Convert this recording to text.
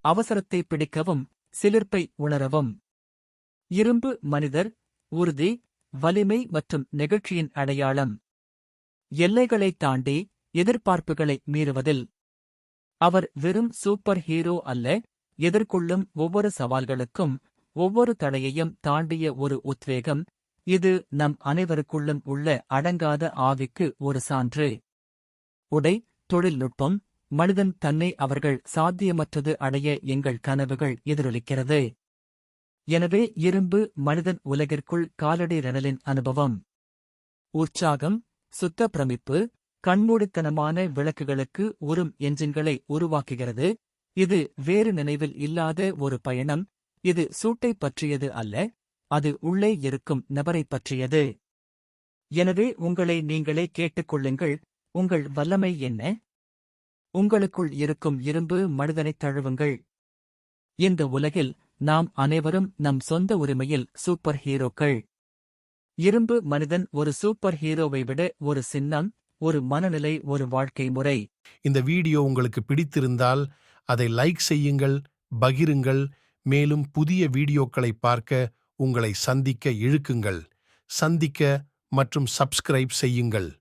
அவசரத்தை பிடிக்கவும், சிலிர்ப்பை உணரவும். இரும்பு மனிதர், உறுதி, வலிமை மற்றும் நெகிழ்ச்சியின் அடையாளம். எல்லைகளை தாண்டி, எதிர்பார்ப்புகளை மீறுவதில். அவர் வெறும் சூப்பர் ஹீரோ அல்ல, எதிர்கொள்ளும் ஒவ்வொரு சவால்களுக்கும், ஒவ்வொரு தடையையும் தாண்டிய ஒரு உத்வேகம். இது நம் அனைவருக்குள்ளும் உள்ள அடங்காத ஆவிக்கு ஒரு சான்று. உடை, தொழில்நுட்பம், மனிதன் தன்னை அவர்கள் சாத்தியமற்றது அடைய எங்கள் கனவுகள் எதிரொலிக்கிறது. எனவே இரும்பு மனிதன் உலகிற்குள் காலடி ரனலின் அனுபவம். உற்சாகம், சுத்த பிரமிப்பு, கண்மூடித்தனமான விளக்குகளுக்கு உறும் என்ஜின்களை உருவாக்குகிறது. இது வேறு நினைவில் இல்லாத ஒரு பயணம். இது சூட்டைப் பற்றியது அல்ல, அது உள்ளே இருக்கும் நபரைப் பற்றியது. எனவே உங்களை நீங்களே கேட்டுக்கொள்ளுங்கள், உங்கள் வல்லமை என்ன? உங்களுக்குள் இருக்கும் இரும்பு மனிதனைத் தழுவுங்கள். இந்த உலகில் நாம் அனைவரும் நம் சொந்த உரிமையில் சூப்பர் ஹீரோக்கள். இரும்பு மனிதன் ஒரு சூப்பர் ஹீரோவை விட ஒரு சின்னம், ஒரு மனநிலை, ஒரு வாழ்க்கை முறை. இந்த வீடியோ உங்களுக்கு பிடித்திருந்தால் அதை லைக் செய்யுங்கள், பகிருங்கள். மேலும் புதிய வீடியோக்களை பார்க்க உங்களை சந்திக்க இழுக்குங்கள். சந்திக்க மற்றும் சப்ஸ்கிரைப் செய்யுங்கள்.